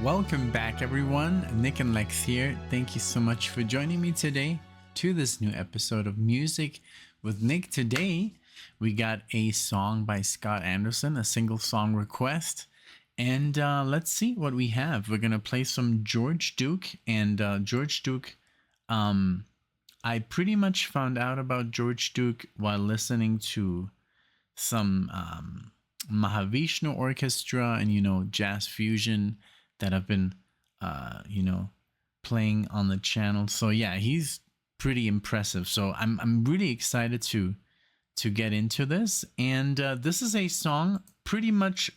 Welcome back, everyone. NicknLex here. Thank you so much for joining me today to this new episode of Music with Nick. Today, we got a song by Scott Anderson, a single song request. And let's see what we have. We're going to play some George Duke. And George Duke, I pretty much found out about George Duke while listening to some Mahavishnu Orchestra and, jazz fusion that I've been, playing on the channel. So yeah, he's pretty impressive. So I'm really excited to get into this. And this is a song pretty much,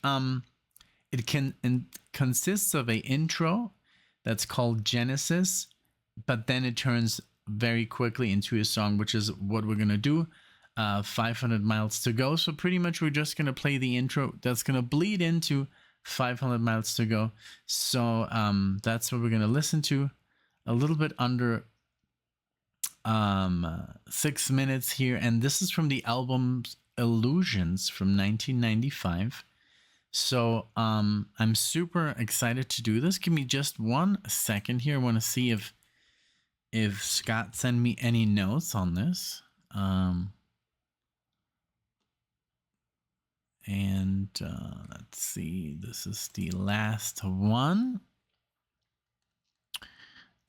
it consists of a intro that's called Genesis, but then it turns very quickly into a song, which is what we're going to do. 500 miles to go. So pretty much we're just going to play the intro that's going to bleed into 500 miles to go. So that's what we're going to listen to. A little bit under 6 minutes here. And this is from the album Illusions from 1995. So I'm super excited to do this. Give me just 1 second here. I want to see if Scott sent me any notes on this. And let's see, this is the last one.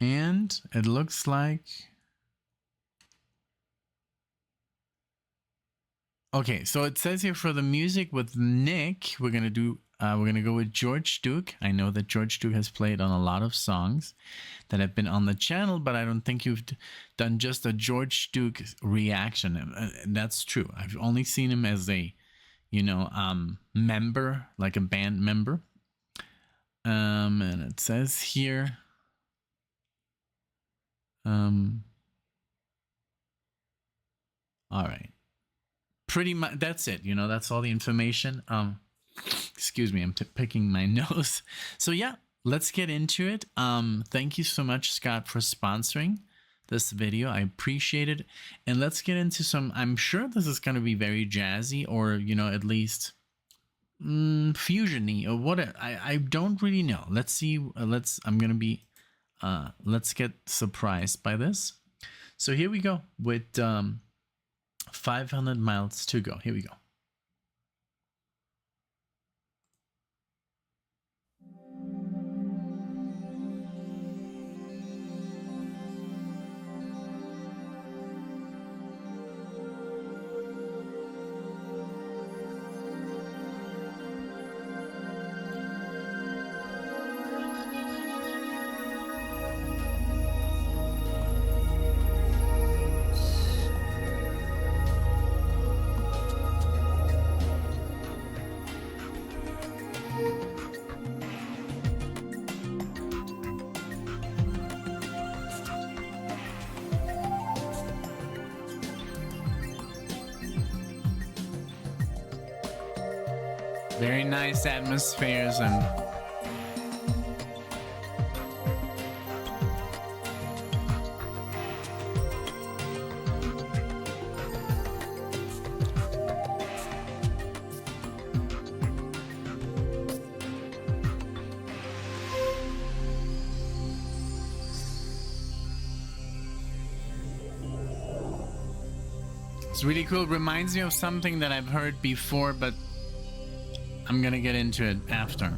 And it looks like... Okay, so it says here for the music with Nick, we're gonna go with George Duke. I know that George Duke has played on a lot of songs that have been on the channel, but I don't think you've done just a George Duke reaction. That's true. I've only seen him as a member, like a band member. And it says here, all right, pretty much that's it. That's all the information. Excuse me, I'm picking my nose. So yeah, let's get into it. Thank you so much, Scott, for sponsoring this video. I appreciate it. And let's get into some... I'm sure this is going to be very jazzy, or at least fusiony, or what. I don't really know. Let's see. Let's get surprised by this. So here we go with 500 miles to go. Here we go. Very nice atmospheres and it's really cool. Reminds me of something that I've heard before, but I'm gonna get into it after.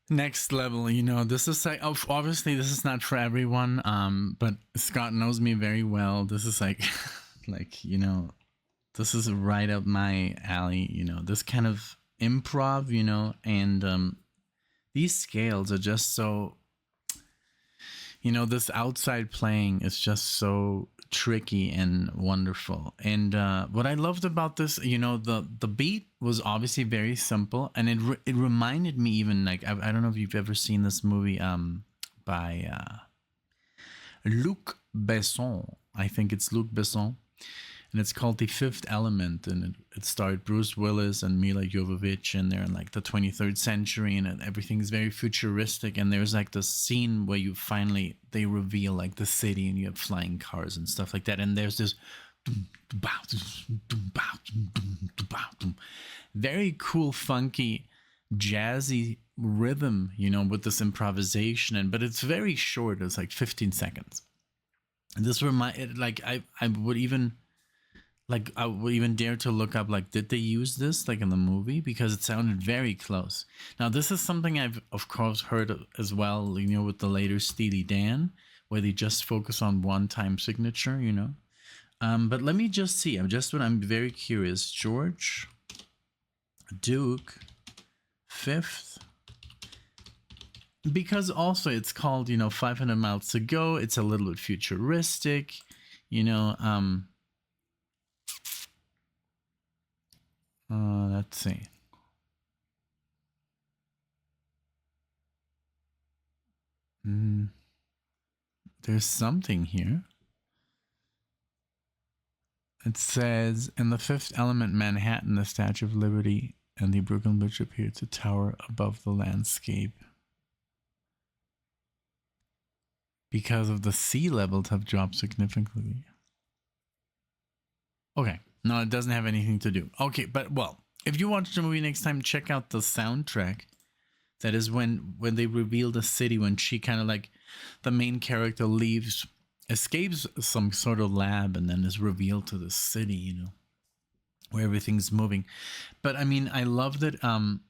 Next level, this is like, obviously this is not for everyone, but Scott knows me very well. This is like like, this is right up my alley, this kind of improv, and these scales are just so, this outside playing is just so tricky and wonderful. And what I loved about this, the beat was obviously very simple, and it reminded me, even like, I don't know if you've ever seen this movie by Luc Besson. I think it's Luc Besson, and it's called The Fifth Element, and it starred Bruce Willis and Mila Jovovich, and they're in like the 23rd century, and everything's very futuristic. And there's like this scene where they reveal like the city, and you have flying cars and stuff like that, and there's this very cool, funky, jazzy rhythm, with this improvisation, but it's very short. It's like 15 seconds. And this remind, like, I would even dare to look up, like, did they use this like in the movie, because it sounded very close. Now this is something I've of course heard as well, with the later Steely Dan, where they just focus on one time signature, but let me just see. I'm very curious. George Duke Fifth, because also it's called 500 Miles to Go. It's a little bit futuristic, let's see. There's something here. It says, in The Fifth Element, Manhattan, the Statue of Liberty and the Brooklyn Bridge appear to tower above the landscape because of the sea levels have dropped significantly. Okay, no, it doesn't have anything to do. Okay, but well, if you watch the movie next time, check out the soundtrack. That is when they reveal the city, when she kind of like, the main character escapes some sort of lab, and then is revealed to the city, where everything's moving. But I mean, I loved it. The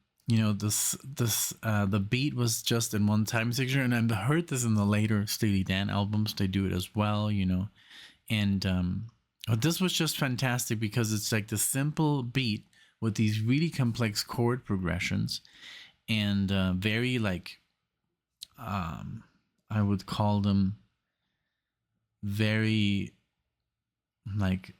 beat was just in one time signature, and I've heard this in the later Steely Dan albums. They do it as well, and but this was just fantastic, because it's like the simple beat with these really complex chord progressions, and very like, I would call them very like,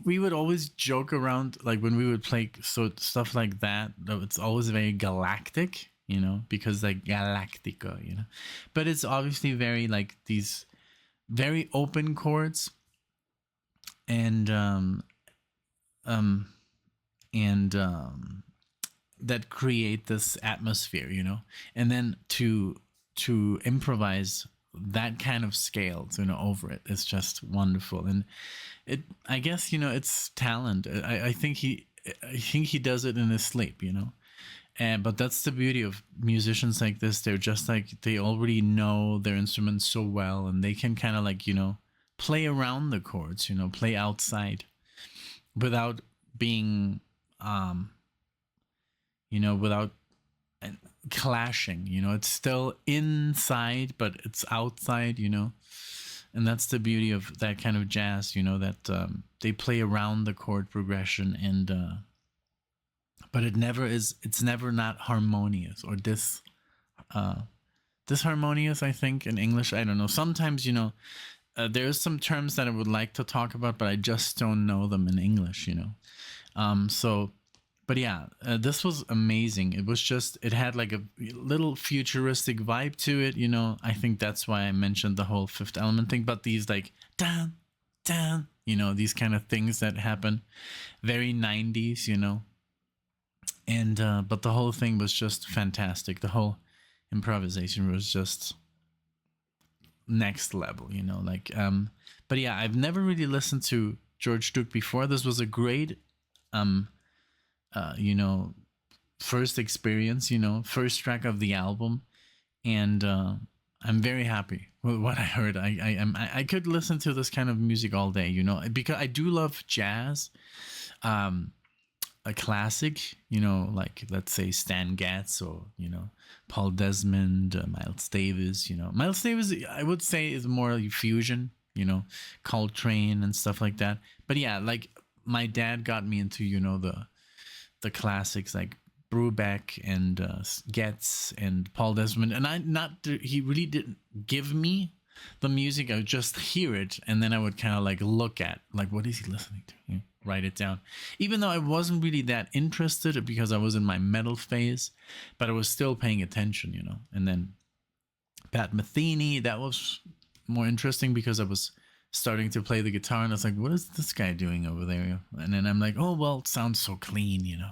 we would always joke around, like when we would play stuff like that, it's always very galactic, because like Galactica, but it's obviously very like these very open chords, and and that create this atmosphere, and then to improvise that kind of scales, over it, is just wonderful. And I guess, it's talent. I think he does it in his sleep, but that's the beauty of musicians like this. They're just like, they already know their instruments so well, and they can kind of like, play around the chords, play outside without being without clashing. It's still inside, but it's outside, and that's the beauty of that kind of jazz, that they play around the chord progression, and but it's never not harmonious, or disharmonious, I think, in English. I don't know. Sometimes, there's some terms that I would like to talk about, but I just don't know them in English, so, but yeah, this was amazing. It had like a little futuristic vibe to it, I think that's why I mentioned the whole Fifth Element thing. But these like, down, down, these kind of things that happen, very 90s, and but the whole thing was just fantastic. The whole improvisation was just next level, like, but yeah, I've never really listened to George Duke before. This was a great first experience, first track of the album, and I'm very happy with what I heard. I could listen to this kind of music all day, because I do love jazz, a classic, you know, like let's say Stan Getz or, you know, Paul Desmond, Miles Davis, you know. Miles Davis, I would say, is more like fusion, you know, Coltrane and stuff like that. But yeah, like my dad got me into, you know, the classics like Brubeck and Getz and Paul Desmond. And he really didn't give me the music. I would just hear it, and then I would kind of like look at like what is he listening to, you know, write it down, even though I wasn't really that interested because I was in my metal phase, but I was still paying attention, you know. And then Pat Metheny, that was more interesting because I was starting to play the guitar, and I was like, what is this guy doing over there? And then I'm like, oh well, it sounds so clean, you know.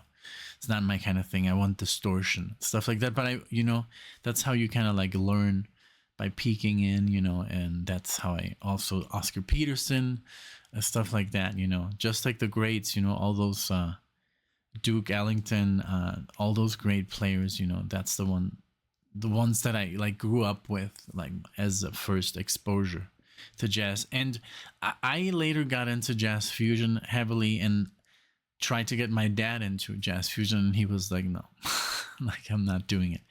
It's not my kind of thing. I want distortion, stuff like that. But I, you know, that's how you kind of like learn, by peeking in, you know. And that's how I also Oscar Peterson, stuff like that, you know, just like the greats, you know, all those Duke Ellington, all those great players, you know. That's the ones that I like grew up with, like as a first exposure to jazz. And I later got into jazz fusion heavily and tried to get my dad into jazz fusion, and he was like, no, like I'm not doing it.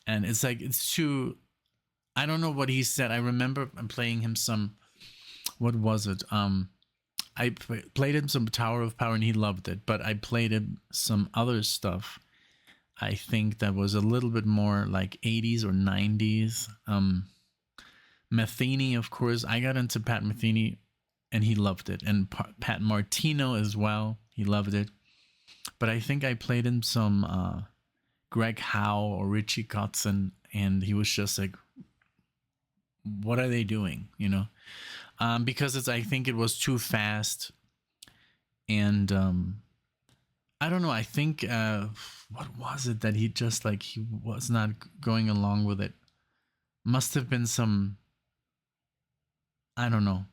And it's like, it's too, I don't know what he said. I remember playing him some, what was it? I played him some Tower of Power and he loved it, but I played him some other stuff. I think that was a little bit more like 80s or 90s. Metheny, of course. I got into Pat Metheny and he loved it. And Pat Martino as well. He loved it. But I think I played him some Greg Howe or Richie Kotzen, and he was just like, what are they doing, you know? Because I think it was too fast. And I don't know. I think, what was it that he just like, he was not going along with it? Must have been some, I don't know.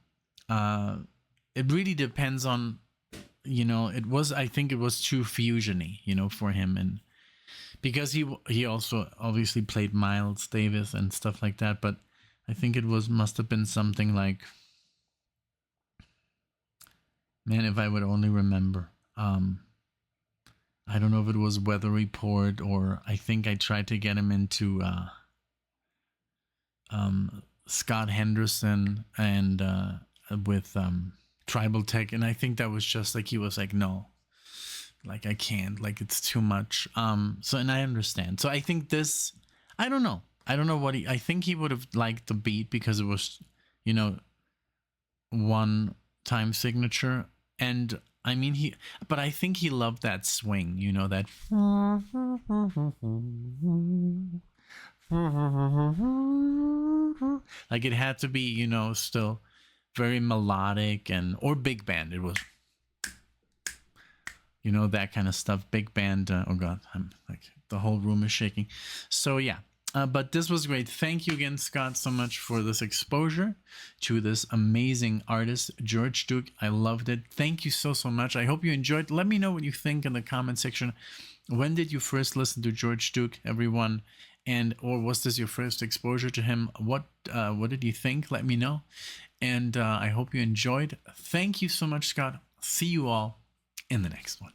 It really depends on, you know, I think it was too fusiony, you know, for him. And because he also obviously played Miles Davis and stuff like that. But I think must have been something like, man, if I would only remember. I don't know if it was Weather Report, or I think I tried to get him into Scott Henderson and with Tribal Tech, and I think that was just like, he was like, no, like I can't, like it's too much. So, and I understand. So I think this, I don't know what I think he would have liked the beat because it was, you know, one time signature. And I mean, but I think he loved that swing, you know, that like it had to be, you know, still very melodic, and or big band. It was, you know, that kind of stuff. Big band. Oh God, I'm like, the whole room is shaking. So yeah. But this was great. Thank you again, Scott, so much for this exposure to this amazing artist, George Duke. I loved it. Thank you so much. I hope you enjoyed. Let me know what you think in the comment section. When did you first listen to George Duke, everyone? And or was this your first exposure to him? What did you think? Let me know. And I hope you enjoyed. Thank you so much, Scott. See you all in the next one.